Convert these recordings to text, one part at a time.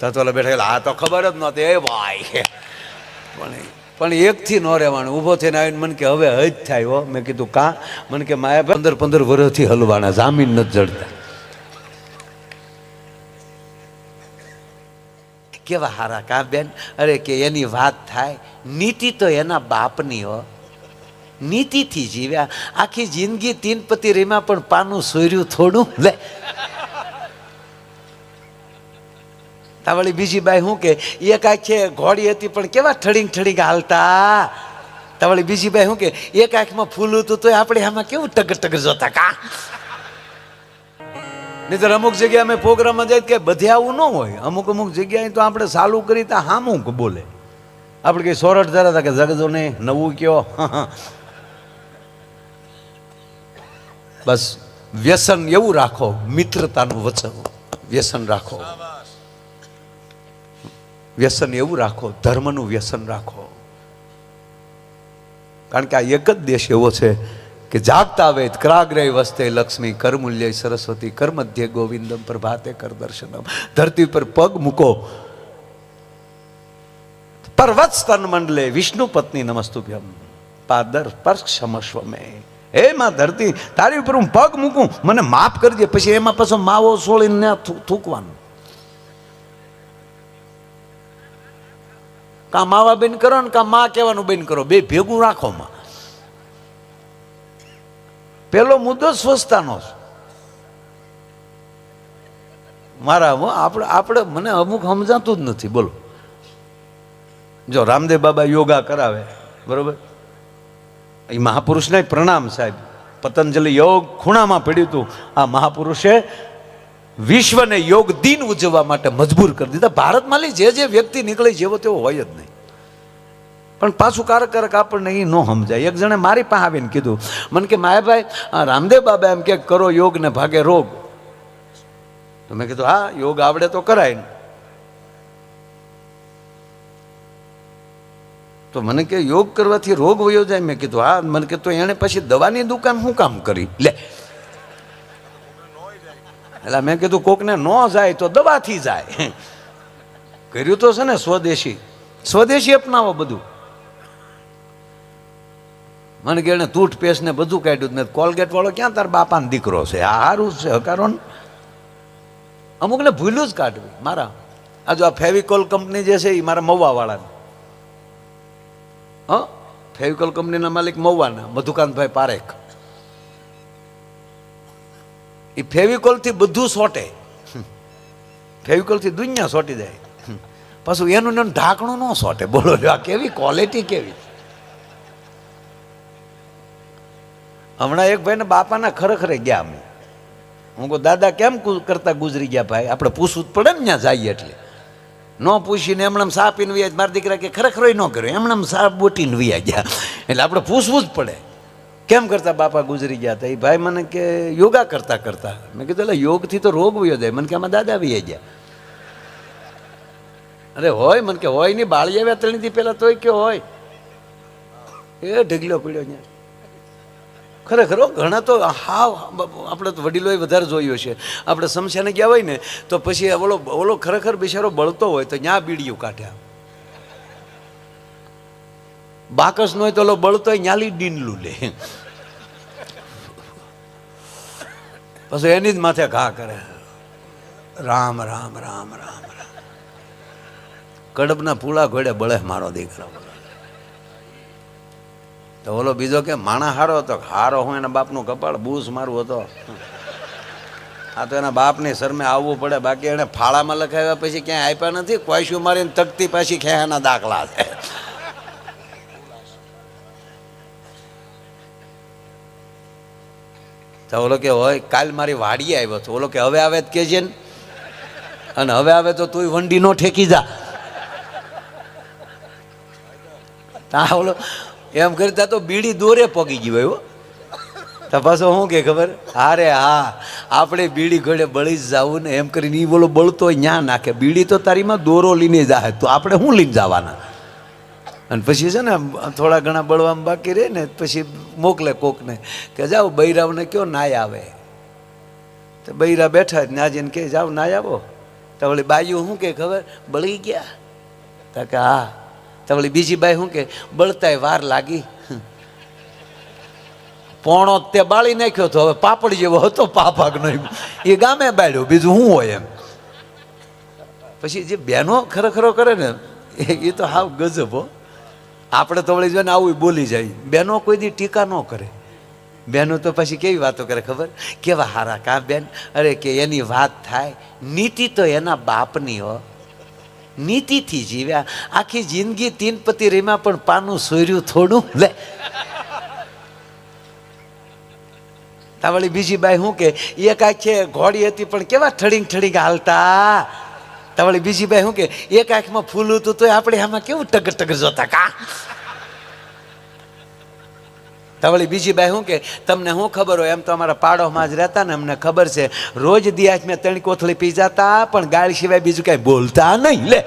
તો બેઠા આ તો ખબર જ નહોતી એ ભાઈ. પણ એકથી ન રહેવાનું. ઊભો થઈને આવીને મને કે હવે હજ થાય હો. મેં કીધું કાં? મને કે માયા 15 વર્ષથી હલવાના, જામીન નથી જડતા. કેવા હારા કાં બેન? અરે કે એની વાત થાય. નીતિ તો એના બાપની હો, નીતિથી જીવ્યા. આખી જિંદગી 3 પતિ રેમાં પણ પાનું સોર્યું થોડું લે. તાવળી બીજી બાઈ શું કે એક આંખે ઘોડી હતી પણ કેવા ઠડીંગ હાલતા. તાવળી બીજી બાઈ શું કે એક આંખમાં ફૂલ હતું તો આપણે આમાં કેવું ટગર જોતા કા. નહીતર અમુક જગ્યાએ અમે પ્રોગ્રામમાં જાય કે બધે આવું ન હોય. અમુક જગ્યાએ તો આપણે ચાલુ કરી તો હામું બોલે. આપણે કઈ સોરઠ ધરા હતા કે જગજો ને નવું કયો. બસ વ્યસન એવું રાખો, મિત્રતાનું વચન વ્યસન રાખો. વ્યસન એવું રાખો, ધર્મનું વ્યસન રાખો. કારણ કે આ એક જ દેશ એવો છે કે જાગતા વેદ ક્રાગ્રય વસ્તે લક્ષ્મી કરમૂલ્ય સરસ્વતી કરમધ્ય ગોવિંદમ પ્રભાતે કર દર્શનમ. ધરતી પર પગ મૂકો, પર્વત સ્તન મંડલે વિષ્ણુ પત્ની નમસ્તુભ્યમ પાદર પર ક્ષમસ્વ મે. હે માં ધરતી, તારી ઉપર હું પગ મૂકું, મને માફ કરજે. પછી એમાં પાછો માવો સોળીને થૂકવાનું. કાં માવા બેન કરો ને કાં માં કહેવાનું બેન કરો, બે ભેગું રાખો. માં પેલો મુદ્દો સ્વચ્છતાનો છે મારા. આપણે મને અમુક સમજાતું જ નથી. બોલો, જો રામદેવ બાબા યોગા કરાવે બરોબર, એ મહાપુરુષને પ્રણામ સાહેબ. પતંજલિ યોગ ખૂણામાં પડ્યું હતું. આ મહાપુરુષે વિશ્વને યોગ દિન ઉજવવા માટે મજબૂર કરી દીધા. ભારતમાં જે વ્યક્તિ નીકળે જેવો તેવો હોય જ નહીં. પણ પાછું કારક આપણને એ ન સમજાય. એક જણે મારી પાસે આવીને કીધું મને કે માયાભાઈ રામદેવ બાબા એમ કે કરો યોગ ને ભાગે રોગ. તો મેં કીધું હા યોગ આવડે તો કરાય. તો મને કે યોગ કરવાથી રોગ વયો જાય. મેં કીધું હા. મને કે તો એને પછી દવાની દુકાન શું કામ કરી લે. એટલે મેં કીધું કોકને ન જાય તો દવાથી જાય. કર્યું તો છે ને સ્વદેશી અપનાવો બધું. મને કે એને ટૂથપેસ્ટ ને બધું કાઢ્યું ને કોલગેટ વાળો ક્યાં તાર બાપાનો દીકરો છે. આ સારું છે હકારો. અમુકને ભૂલું જ કાઢવી. મારા આ જો આ ફેવિકોલ કંપની જે છે એ મારા મહુવાવાળાને. હા, ફેવિકોલ કંપનીના માલિક મહુવાના મધુકાંતભાઈ પારેખ. એ ફેવિકોલથી બધું સોટે. ફેવિકોલથી દુનિયા સોટી જાય. પાછું એનું ઢાંકણું ન સોટે. બોલો આ કેવી ક્વોલિટી કેવી. હમણાં એક ભાઈ ને બાપાના ખરેખરે ગયા. અમે હું કહું દાદા કેમ કરતા ગુજરી ગયા ભાઈ? આપણે પૂછવું જ પડે ને ત્યાં જઈએ. એટલે ન પૂછીને એમણે સા પીને વ્યા. મારા દીકરા કે ખરેખર ન કર્યો, એમણે સા બોટીને વ્યા ગયા. એટલે આપણે પૂછવું જ પડે કેમ કરતા બાપા ગુજરી ગયા હતા. એ ભાઈ મને કે યોગા કરતા. મેં કીધું એટલે યોગથી તો રોગ વયો જાય. મને કે આમાં દાદા વ્યા ગયા. અરે હોય. મને કે હોય નહીં, બાળી આવ્યા 3 દી પહેલા તોય કે હોય. એ ઢગલો પીડ્યો ત્યાં. ખરેખર ઘણા તો હા આપણે તો વડીલોએ વધારે જોયું છે. આપણે સમસ્યાને ગયા હોય ને તો પછી ઓલો ખરેખર બિચારો બળતો હોય તો ત્યાં બીડીયું કાઢ્યા. બાકસ નો હોય તો ઓલો બળતો હોય ન્યાલી ડીંડલું લે. પછી એની જ માથે ઘા કરે. રામ રામ રામ રામ રામ. કડબના પૂળા ઘોડે બળે મારો દીકરો. તો ઓલો બીજો કે માણા હારો હતો. હારો હું એના બાપનું કપાળ બૂસ મારું હતો. આ તો એના બાપની શરમે આવવું પડે. બાકી એને ફાળામાં લખાવ્યા પછી ક્યાંય આપ્યા નથી. કોઈશું મારીને તકતી પાછી ખેના દાખલા છે. તો ઓલો કે હોય કાલ મારી વાડીએ આવ્યો હતો. ઓલો કે હવે આવે કે છે ને, અને હવે આવે તો તું વંડી નો ઠેકી જા. ઓલો એમ કરતા તો બીડી દોરે પગી ગઈ હોય. તો પાછો શું કે ખબર? અરે હા આપણે બીડી ઘોડે બળી જ જવું ને એમ કરીને એ બોલો બળતો ન્યા નાખે. બીડી તો તારીમાં દોરો લઈને જાય. તો આપણે શું લઈને જવાના? અને પછી છે ને થોડા ઘણા બળવામાં બાકી રહે ને પછી મોકલે કોકને કે જાઓ બૈરાવને કયો નાય આવે. તો બૈરા બેઠા ના જઈને કે જાઓ નાય આવો. તો વળી બાયું શું કે ખબર, બળી ગયા? તો કે હા. તો વળી બીજી બાઈ શું કે, બળતાય વાર લાગી. પોણો તે બાળી નાખ્યો તો હવે પાપડ જેવો હતો પાપાક નહીં, એ ગામે બાળ્યો, બીજું શું હોય એમ. પછી જે બહેનો ખરેખરો કરે ને એ તો હાવ ગજબ હો. આપણે તો વળી જોઈને આવું બોલી જાય. બહેનો કોઈ દી ટીકા ન કરે. બહેનો તો પછી કેવી વાતો કરે ખબર, કેવા હારા કા બેન, અરે કે એની વાત થાય. નીતિ તો એના બાપની હો, નીતિથી જીવ્યા. આખી જિંદગી તીન પતિ રેમાં પણ પાનું સોર્યું થોડું લે. તાવળી બીજી બાઈ શું કે, એક આંખે ઘોડી હતી પણ કેવા ઠડીંગ ઠડીંગ હાલતા. તાવળી બીજી બાઈ શું કે, એક આંખમાં ફૂલ હતું તો આપણે આમાં કેવું ટગર ટગર જોતા કા. તાવળી બીજી બાઈ શું કે, તમને શું ખબર હોય, એમ તો અમારા પાડોમાં જ રહેતા ને, અમને ખબર છે. રોજ દિયાજ મેં 3 કોથળી પી જતા પણ ગાળ સિવાય બીજું કઈ બોલતા નહીં લે.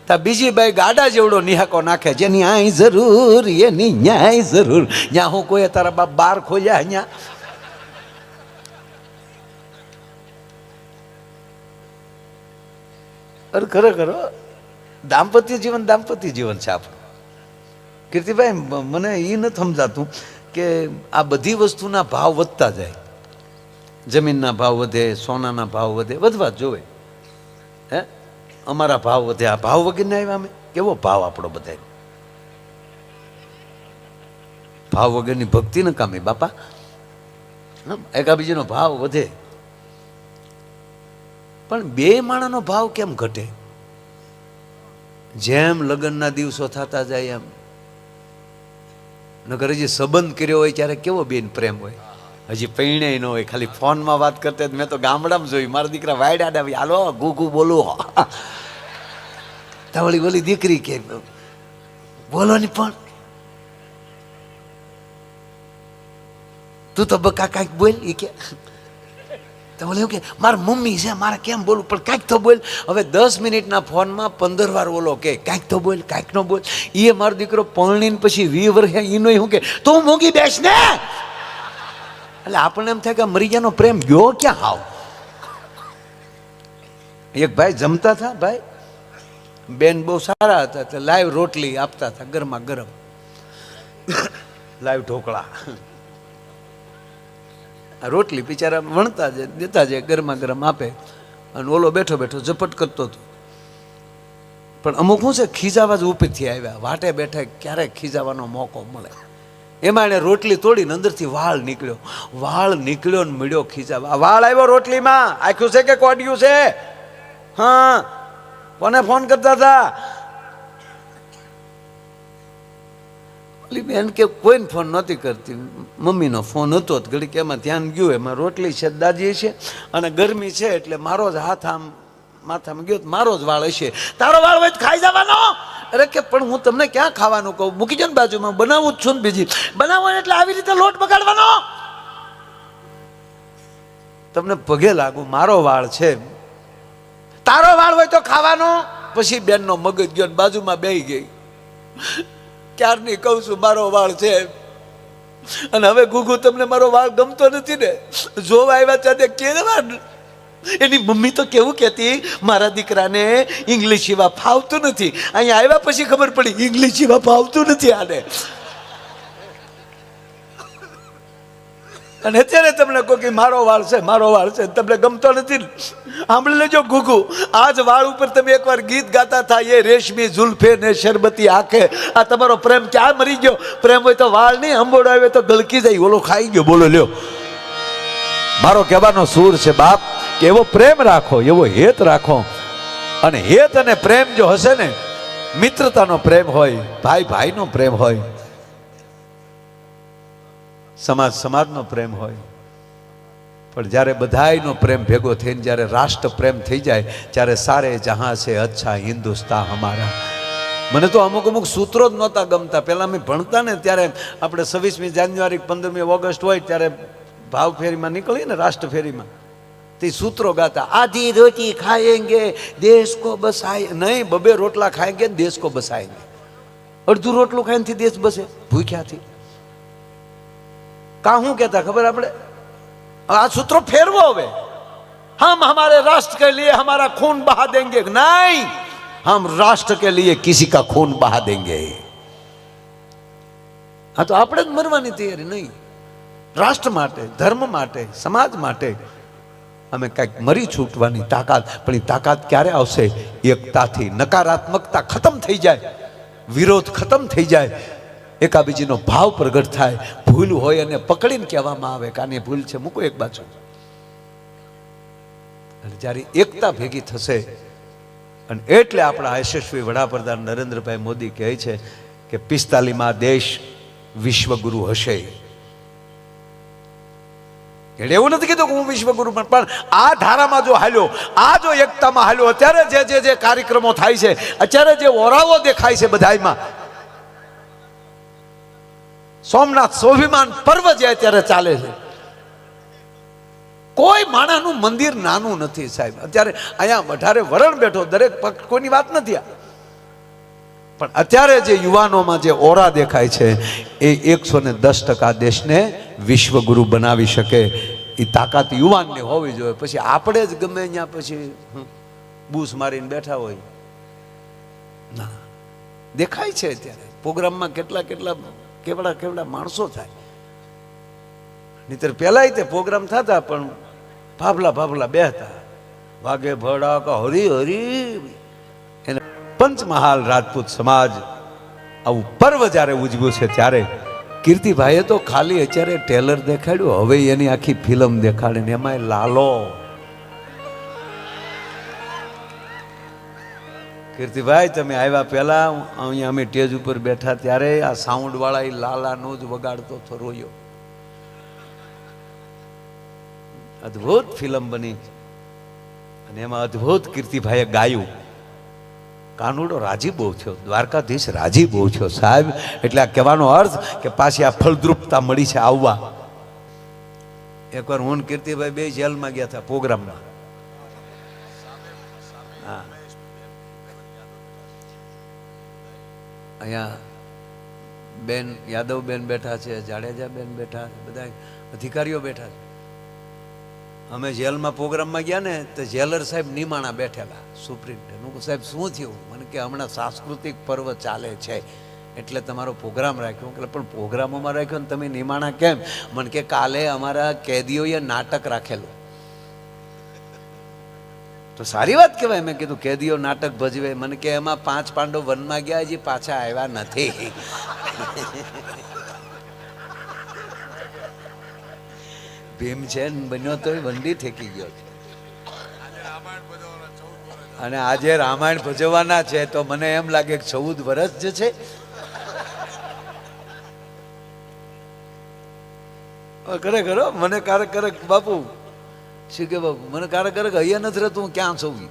તા બીજી બાઈ ગાડા જેવડો નિહાકો નાખે, જેની આઈ જરૂર એની ન્યાય જરૂર. ત્યાં હું કોઈ તારા બાપ બાર ખોલ્યા અહીંયા. અરે ખરેખર દાંપત્ય જીવન છે આપણું. કીર્તિભાઈ, મને એ નથી સમજાતું કે આ બધી વસ્તુના ભાવ વધતા જાય. જમીનના ભાવ વધે, સોનાના ભાવ વધે, વધવા જ જોવે. હે, અમારા ભાવ વધે, આ ભાવ વગરને આવ્યા અમે. કેવો ભાવ આપણો બધા, ભાવ વગરની ભક્તિ ન કામે બાપા. એકાબીજીનો ભાવ વધે પણ બે માણાનો ભાવ કેમ ઘટે? જેમ લગ્નના દિવસો થતા જાય એમ. નકર હજી સંબંધ કર્યો હોય ત્યારે કેવો બેન પ્રેમ હોય, હજી પૈણે ન હોય, ખાલી ફોનમાં વાત કરતા. મેં તો ગામડામાં જોયું, મારા દીકરા વાયડા આવી, હાલો ગુગુ બોલો. તાવળી બોલી દીકરી કે બોલો ની, પણ તું તો બકા કાંઈક બોલ. એ કે તો બોલે કે મારા મમ્મી છે, મારે કેમ બોલું, પણ કાંઈક તો બોલ. હવે 10 મિનિટના ફોનમાં 15 વાર બોલો કે કાંઈક તો બોલ, કાંઈક નો બોલ. એ મારો દીકરો પરણીને પછી 20 વર્ષે એનો શું કે, તું મૂંગી બેસ ને. એટલે આપણને એમ થાય કે મરી ગયાનો પ્રેમ ગયો ક્યાં હાવ. એક ભાઈ જમતા હતા, ભાઈ બેન બહુ સારા હતા, એટલે લાઈવ રોટલી આપતા હતા, ગરમા ગરમ લાઈવ ઢોકળા. રોટલી બિચારા વણતા જાય, દેતા જાય, ગરમા ગરમ આપે. અને ઓલો બેઠો બેઠો ઝપટ કરતો હતો. પણ અમુક શું છે, ખીજાવા જ ઉપરથી આવ્યા, વાટે બેઠા ક્યારેક ખીજાવાનો મોકો મળે. એમાં એને રોટલી તોડીને અંદરથી વાળ નીકળ્યો ને મળ્યો ખીજાવા. વાળ આવ્યો રોટલીમાં, આખ્યું છે કે કોડ્યું છે? હા, કોને ફોન કરતા હતા? બેન કે કોઈને ફોન નહોતી કરતી, મમ્મીનો ફોન હતો. ઘડીક એમાં ધ્યાન ગયું, એમાં રોટલી છે, દાદી છે, અને ગરમી છે એટલે મારો જ હાથ આમ માથામાં ગયો, મારો જ વાળ હશે. તારો વાળ હોય ખાઈ જવાનો. અરે કે પણ હું તમને ક્યાં ખાવાનું કહું, મૂકી જાવ ને બાજુમાં, બનાવું જ છું ને. બીજી બનાવો એટલે આવી રીતે લોટ બગાડવાનો? તમને પગે લાગુ, મારો વાળ છે, તારો વાળ હોય તો ખાવાનો. પછી બેનનો મગજ ગયો, બાજુમાં બેહી ગઈ. ક્યારની કહું છું મારો વાળ છે, અને હવે ગુગુ તમને મારો વાળ ગમતો નથી ને? જોવા આવ્યા ત્યારે કેવા, એની મમ્મી તો કેવું કહેતી, મારા દીકરાને ઇંગ્લિશ એવા ફાવતું નથી. અહીંયા આવ્યા પછી ખબર પડી ઇંગ્લિશ એવા ફાવતું નથી આને. અને અત્યારે તમને કહો કે મારો વાળ છે, મારો વાળ છે, તમને ગમતો નથી. સાંભળી લેજો ગુગુ, આજ વાળ ઉપર તમે એકવાર ગીત ગાતા હતા, એ રેશમી જુલ્ફે ને શરબતી આંખે. આ તમારો પ્રેમ ક્યાં મરી ગયો? પ્રેમ હોય તો વાળ નહીં, અંબોડો આવે તો ગલકી જાય, ઓલો ખાઈ ગયો. બોલો લ્યો, મારો કહેવાનો સૂર છે બાપ કે એવો પ્રેમ રાખો, એવો હેત રાખો. અને હેત અને પ્રેમ જો હશે ને, મિત્રતાનો પ્રેમ હોય, ભાઈ ભાઈનો પ્રેમ હોય, સમાજનો પ્રેમ હોય, પણ જ્યારે બધાયનો પ્રેમ ભેગો થઈને જ્યારે રાષ્ટ્ર પ્રેમ થઈ જાય, ત્યારે સારે જહાં છે અચ્છા હિન્દુસ્તાન હમારા. મને તો અમુક સૂત્રો જ નહોતા ગમતા. પહેલાં અમે ભણતા ને ત્યારે આપણે 26મી જાન્યુઆરી 15મી ઓગસ્ટ હોય ત્યારે ભાવ ફેરીમાં નીકળીએ ને, રાષ્ટ્ર ફેરીમાં, તે સૂત્રો ગાતા, આધી રોટી ખાએંગે દેશ કો બસાય. નહીં, 2 રોટલા ખાएंगे દેશ કો બસાएंगे. અડધું રોટલું ખાઈને દેશ બસે ભૂખ્યાથી. કાં શું કહેતા ખબર? આપણે આ સૂત્રો ફેરવો હવે. हम हमारे राष्ट्र के लिए हमारा खून बहा देंगे, नहीं, हम राष्ट्र के लिए किसी का खून बहा देंगे. हाँ, तो આપણે જ મરવાની તૈયારી નહીં. રાષ્ટ્ર માટે, ધર્મ માટે, સમાજ માટે અમે કંઈક મરી છૂટવાની તાકાત. પણ એ તાકાત ક્યારે આવશે? એકતાથી. નકારાત્મકતા ખતમ થઈ જાય, વિરોધ ખતમ થઈ જાય, એકાબીજીનો ભાવ પ્રગટ થાય. ભૂલ હોય અને પકડીને કહેવામાં આવે કે આની ભૂલ છે, મૂકો એક બાજુ. અને જ્યારે એકતા ભેગી થશે, અને એટલે આપણા યશસ્વી વડાપ્રધાન નરેન્દ્રભાઈ મોદી કહે છે કે 45માં દેશ વિશ્વગુરુ હશે. એટલે એવું નથી કીધું કે હું વિશ્વગુરુ, પણ આ ધારામાં જો હાલ્યો, આ જો એકતામાં હાલ્યો, અત્યારે જે કાર્યક્રમો થાય છે, અત્યારે જે ઓરાવો દેખાય છે બધાયમાં, સોમનાથ સ્વાભિમાન પર્વ જે અત્યારે ચાલે છે, કોઈ માણસનું મંદિર નાનું નથી સાહેબ. અત્યારે અહીંયા વધારે વરણ બેઠો, દરેક પક્ષ કોઈની વાત નથી આ, પણ અત્યારે જે યુવાનોમાં જે ઓરા દેખાય છે એ 110% દેશને વિશ્વગુરુ બનાવી શકે એ તાકાત યુવાનને હોવી જોઈએ. પછી આપણે જ ગમે ત્યાં પછી બૂસ મારીને બેઠા હોય ના, દેખાય છે અત્યારે પ્રોગ્રામમાં કેવડા માણસો થાય. નહીતર પહેલાય તે પ્રોગ્રામ થતા પણ ભાભલા બેહતા, વાગે ભડાકા હરી હરી. એને પંચમહાલ રાજપૂત સમાજ આવું પર્વ જ્યારે ઉજવ્યું છે ત્યારે કીર્તિભાઈએ તો ખાલી અત્યારે ટેલર દેખાડ્યું, હવે એની આખી ફિલ્મ દેખાડે ને એમાં લાલો. કીર્તિભાઈ તમે આવ્યા પહેલા અહીંયા અમે સ્ટેજ ઉપર બેઠા ત્યારે આ સાઉન્ડ વાળા એ લાલાનો જ વગાડતો હતો, રોયો. અદ્ભુત ફિલ્મ બની અને એમાં અદ્ભુત કીર્તિભાઈએ ગાયું. કાનુડો રાજી બહુ થયો, દ્વારકાધીશ રાજી બહુ થયો સાહેબ. એટલે આ કહેવાનો અર્થ કે પાછી આ ફળદ્રુપતા મળી છે આવવા. એકવાર હું કીર્તિભાઈ બે જેલમાં ગયા હતા પ્રોગ્રામમાં. હા, અહીંયા બેન યાદવ બેન બેઠા છે, જાડેજા બેન બેઠા છે, બધા અધિકારીઓ બેઠા છે. અમે જેલમાં પ્રોગ્રામમાં ગયા ને તો જેલર સાહેબ નિમાણા બેઠેલા, સુપ્રિન્ટેન્ડન્ટ. સાહેબ શું થયું? મને કે હમણાં સાંસ્કૃતિક પર્વ ચાલે છે એટલે તમારો પ્રોગ્રામ રાખ્યો. એટલે પણ પ્રોગ્રામોમાં રાખ્યો ને તમે નિમાણા કેમ? મને કે કાલે અમારા કેદીઓએ નાટક રાખેલું. તો સારી વાત કહેવાય. મેં કીધું કેદીઓ નાટક ભજવે. મને કે એમાં 5 પાંડવ વનમાં ગયા, હજી પાછા આવ્યા નથી. ભીમસેન બન્યો તો વંડી ઠેકી ગયો છે. અને આજે રામાયણ ભજવવાના છે તો મને એમ લાગે કે 14 વર્ષ જે છે ખરેખર મને ક્યારેક બાપુ શું કે બાપુ મને ક્યારેક અહીંયા નથી રહેતું, હું ક્યાં છું.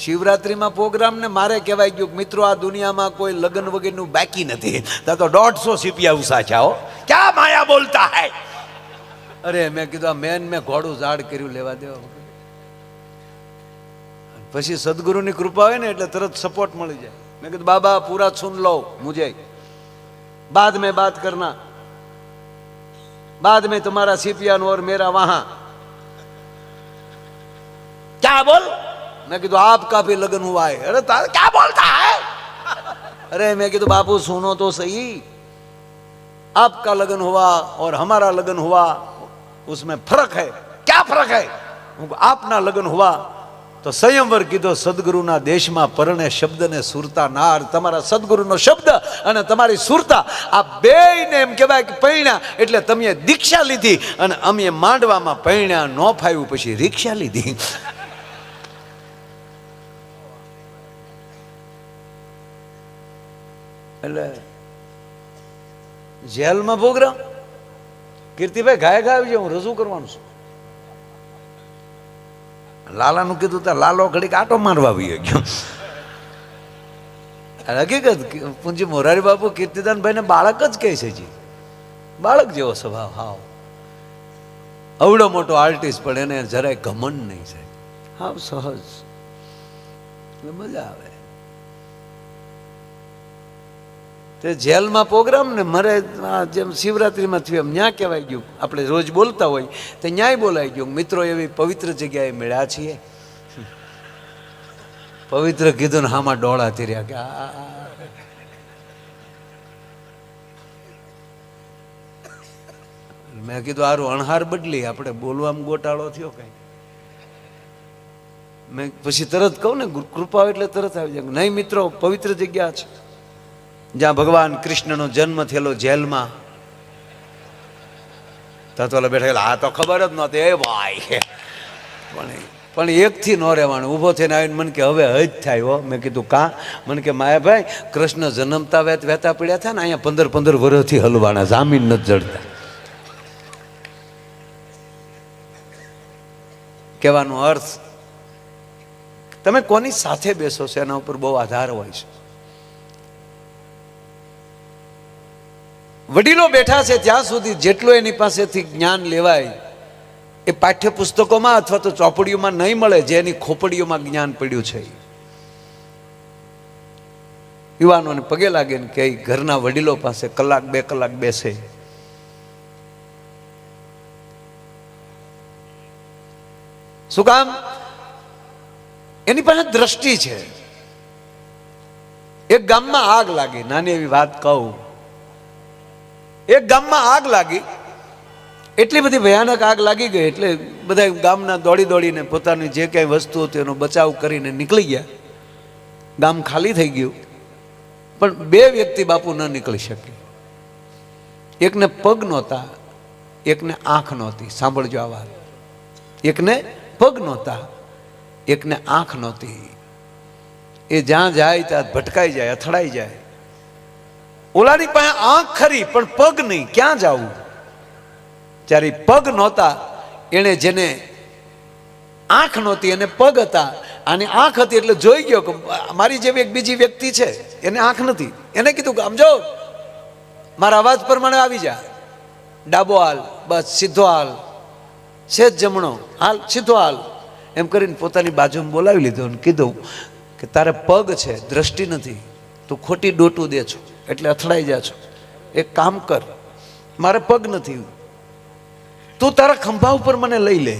શિવરાત્રીમાં પ્રોગ્રામ ને મારે કહેવાય ગયું મિત્રો આ દુનિયામાં કોઈ લગ્ન વગેરેનું બાકી નથી. ત્યાં તો 150 સીપિયા ઉષા છે. હો ક્યાં માયા બોલતા હૈ. અરે મેં કીધું મેં ઘોડું ઝાડ કર્યું, લેવા દેવા. પછી સદગુરુની કૃપા હોય ને એટલે તરત સપોર્ટ મળી જાય. મેં કીધું બાબા પૂરા સુન લો મુझे, बाद में बात करना, बाद में तुम्हारा सीपियान और मेरा वहां. क्या बोल? मैं कीधु आपका भी लगन हुआ है. अरे क्या बोलता है? अरे मैं कीधु बापू सुनो तो सही, आपका लगन हुआ और हमारा लगन हुआ उसमें फर्क है. क्या फर्क है? आपना लगन हुआ તો સંયમવર કીધો સદગુરુના દેશમાં પરણે શબ્દ ને સુરતા નાર. તમારા સદગુરુનો શબ્દ અને તમારી સુરતા આ બેયને એમ કહેવાય કે પૈણ્યા એટલે તમે દીક્ષા લીધી અને અમે માંડવામાં પૈણ્યા. ન ફાવ્યું પછી રીક્ષા લીધી. એટલે જેલમાં પ્રોગ્રામ કીર્તિભાઈ ઘાય આવજો, હું રજૂ કરવાનું છું. લાલાનું કીધું તો લાલો ઘડીક આટો મારવા આવી ગયો. હકીકત પૂંજી મોરારી બાપુ કીર્તિદાનભાઈ ને બાળક જ કહે છે. જી બાળક જેવો સ્વભાવ. હાવ અવડો મોટો આર્ટિસ્ટ પણ એને જરાય ઘમંડ નહીં છે. હાવ સહજ, એટલે મજા આવે. તે જેલમાં પ્રોગ્રામ ને મારે જેમ શિવરાત્રિમાં થયું એમ ન્યા કહેવાય ગયું, આપણે રોજ બોલતા હોય તો ન્યાય બોલાઈ ગયું, મિત્રો એવી પવિત્ર જગ્યાએ મળ્યા છીએ. પવિત્ર કીધું ને હામાં ડોળા તીર્યા કે મેં કીધું આરું અણહાર બદલી, આપણે બોલવામાં ગોટાળો થયો કઈ. મેં પછી તરત કહું ને કૃપા એટલે તરત આવી જાય. નહીં મિત્રો, પવિત્ર જગ્યા છે જ્યાં ભગવાન કૃષ્ણનો જન્મ થયેલો, જેલમાં. તત્વલા બેઠા, આ તો ખબર જ નહોતી એ ભાઈ. પણ એકથી ન રહેવાનું. ઊભો થઈને આવીને મને કે હવે હજ થાય હો. મેં કીધું કાં? મને કે માયાભાઈ, કૃષ્ણ જન્મતા વહેતા પડ્યા થાય ને અહીંયા 15 વર્ષથી હલવાના, જામીન નથી જડતા. કહેવાનો અર્થ, તમે કોની સાથે બેસો છો એના ઉપર બહુ આધાર હોય છે. વડીલો બેઠા છે ત્યાં સુધી જેટલું એની પાસેથી જ્ઞાન લેવાય એ પાઠ્યપુસ્તકોમાં અથવા તો ચોપડીઓમાં નહીં મળે, જે એની ખોપડીઓમાં જ્ઞાન પડ્યું છે. યુવાનોને પગે લાગે ને કે ઘરના વડીલો પાસે 1-2 કલાક બેસે. શું કામ? એની પાસે દ્રષ્ટિ છે. એક ગામમાં આગ લાગી, નાની એવી વાત કહું. એક ગામમાં આગ લાગી, એટલી બધી ભયાનક આગ લાગી ગઈ એટલે બધા ગામના દોડીને પોતાની જે કંઈ વસ્તુ હતી એનો બચાવ કરીને નીકળી ગયા. ગામ ખાલી થઈ ગયું, પણ 2 વ્યક્તિ બાપુ ન નીકળી શકે. એકને પગ નહોતા, એકને આંખ નહોતી. સાંભળજો આ વાત. એકને પગ નહોતા, એકને આંખ નહોતી. એ જ્યાં જાય ત્યાં ભટકાઈ જાય, અથડાઈ જાય. ઓલાની પાસે આંખ ખરી પણ પગ નહીં, ક્યાં જવું? જ્યારે પગ નહોતા એને, જેને આંખ નહોતી એને પગ હતા, અને આંખ હતી એટલે જોઈ ગયો કે મારી જેવી એક બીજી વ્યક્તિ છે, એને આંખ નથી. એને કીધું કે સમજો, મારા અવાજ પ્રમાણે આવી જા. ડાબો હાલ, બસ સીધો હાલ, સેજ જમણો હાલ, સીધો હાલ. એમ કરીને પોતાની બાજુમાં બોલાવી લીધો અને કીધું કે તારે પગ છે, દ્રષ્ટિ નથી, તું ખોટી ડોટું દે છો એટલે અથડાઈ જા છો. એક કામ કર, મારે પગ નથી, તું તારા ખંભા ઉપર મને લઈ લે,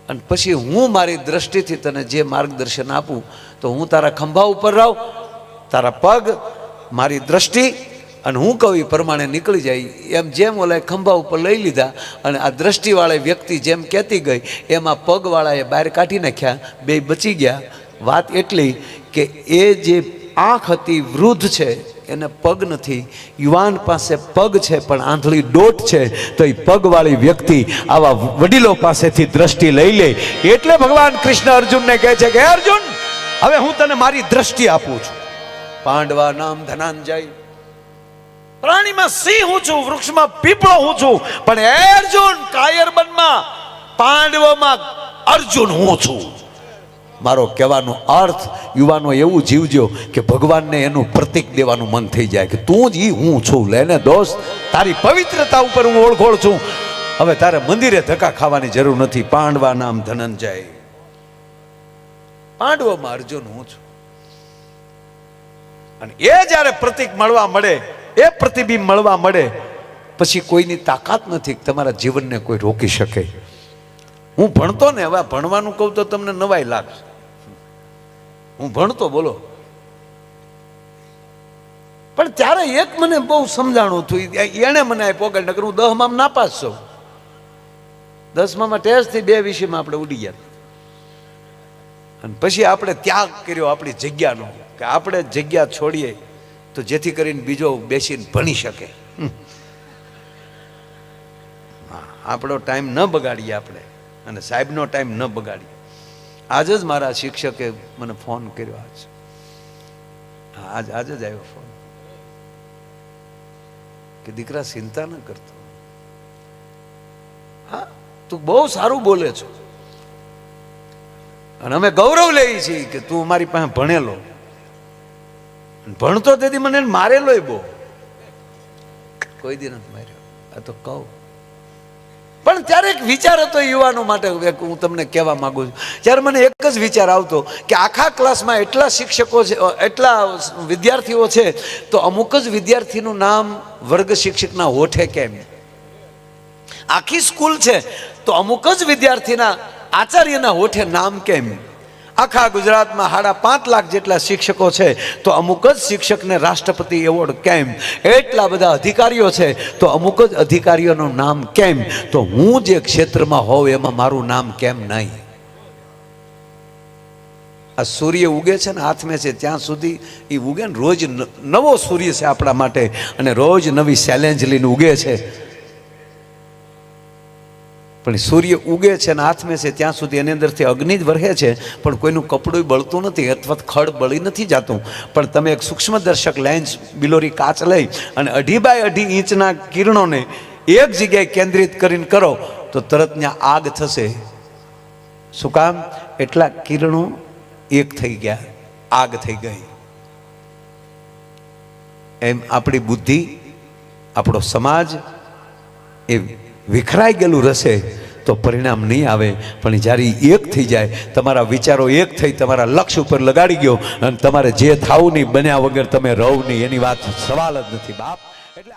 અને પછી હું મારી દ્રષ્ટિથી તને જે માર્ગદર્શન આપું તો હું તારા ખંભા ઉપર રહું, તારા પગ મારી દ્રષ્ટિ, અને હું કહું એ પ્રમાણે નીકળી જાય. એમ જેમ ઓલા ખંભા ઉપર લઈ લીધા, અને આ દ્રષ્ટિવાળી વ્યક્તિ જેમ કહેતી ગઈ એમાં પગવાળાએ બહાર કાઢી નાખ્યા, 2 બચી ગયા. વાત એટલી કે એ જે આંખ હતી વૃદ્ધ છે, એને પગ નથી. યુવાન પાસે પગ છે પણ આંધળી ડોટ છે, તો એ પગવાળી વ્યક્તિ આવા વડીલો પાસેથી દ્રષ્ટિ લઈ લે. એટલે ભગવાન કૃષ્ણ અર્જુનને કહે છે કે અર્જુન, હવે હું તને મારી દ્રષ્ટિ આપું છું. પાંડવા નામ ધનંજય, પ્રાણીમાં સિંહ હું છું, વૃક્ષમાં પીપળો હું છું, પણ અર્જુન કાયરબનમાં પાંડવોમાં અર્જુન હું છું. મારો કહેવાનો અર્થ, યુવાનો એવું જીવજો કે ભગવાનને એનું પ્રતીક દેવાનું મન થઈ જાય કે તું જ હું છું. લેને દોસ્ત, તારી પવિત્રતા ઉપર હું ઓળખોળ છું. હવે તારે મંદિરે ધક્કા ખાવાની જરૂર નથી. પાંડવા નામ ધનંજય, પાંડવોમાં અર્જુન હું છું. અને એ જ્યારે પ્રતીક મળવા મળે, એ પ્રતિબિંબ મળવા મળે, પછી કોઈની તાકાત નથી તમારા જીવનને કોઈ રોકી શકે. હું ભણતો ને, હવે ભણવાનું કહું તો તમને નવાઈ લાગશે. હું ભણતો, બોલો, પણ ત્યારે એક મને બહુ સમજાણું હતું, એને મને આપ્યો કે નકર હું 10માં નાપાસ છું. 10માં ટેસ્ટથી 2 વિષયમાં આપણે ઉડી ગયા. અને પછી આપણે ત્યાગ કર્યો આપણી જગ્યાનો, કે આપણે જગ્યા છોડીએ તો જેથી કરીને બીજો બેસીને ભણી શકે. આપણો ટાઈમ ન બગાડીએ આપણે, અને સાહેબનો ટાઈમ ન બગાડીએ. આજે જ મારા શિક્ષકે મને ફોન કર્યો. આજે જ આવ્યો ફોન કે દીકરા ચિંતા ન કરતો, હા તું બહુ સારું બોલે છો, અને અમે ગૌરવ લઈએ છીએ કે તું અમારી પાસે ભણેલો. ભણતો તેથી મને મારેલો બહુ, કોઈ દી નથી માર્યો. આ તો કહું પણ ત્યારે એક વિચાર હતો યુવાનો માટે, હું તમને કહેવા માંગુ છું. ત્યારે મને એક જ વિચાર આવતો કે આખા ક્લાસમાં એટલા શિક્ષકો છે, એટલા વિદ્યાર્થીઓ છે, તો અમુક જ વિદ્યાર્થીનું નામ વર્ગ શિક્ષકના હોઠે કેમ? આખી સ્કૂલ છે તો અમુક જ વિદ્યાર્થીના આચાર્યના હોઠે નામ કેમ? આખા ગુજરાતમાં 5.5 લાખ જેટલા શિક્ષકો છે તો અમુક જ શિક્ષકને રાષ્ટ્રપતિ એવોર્ડ કેમ? એટલા બધા અધિકારીઓ છે તો અમુક જ અધિકારીઓનું નામ કેમ? તો હું જે ક્ષેત્રમાં હોઉં એમાં મારું નામ કેમ નહીં? આ સૂર્ય ઉગે છે ને હાથમે છે ત્યાં સુધી એ ઉગે ને, રોજ નવો સૂર્ય છે આપણા માટે, અને રોજ નવી ચેલેન્જ લઈને ઉગે છે. પણ સૂર્ય ઉગે છે અને હાથમે છે ત્યાં સુધી એની અંદરથી અગ્નિ જ વરસે છે, પણ કોઈનું કપડું બળતું નથી અથવા ખડ બળી નથી જતું. પણ તમે એક સૂક્ષ્મદર્શક લેન્સ બિલોરી કાચ લઈ અને 2.5 બાય 2.5 ઇંચના કિરણોને એક જગ્યાએ કેન્દ્રિત કરીને કરો તો તરત ત્યાં આગ થશે. શું કામ? એટલા કિરણો એક થઈ ગયા, આગ થઈ ગઈ. એમ આપણી બુદ્ધિ, આપણો સમાજ એ વિખરાઈ ગયેલું રહેશે તો પરિણામ નહીં આવે. પણ જ્યારે એક થઈ જાય, તમારા વિચારો એક થઈ તમારા લક્ષ્ય ઉપર લગાડી ગયો અને તમારે જે થવું નહીં, બન્યા વગર તમે રહો નહીં, એની વાત સવાલ જ નથી બાપ. એટલે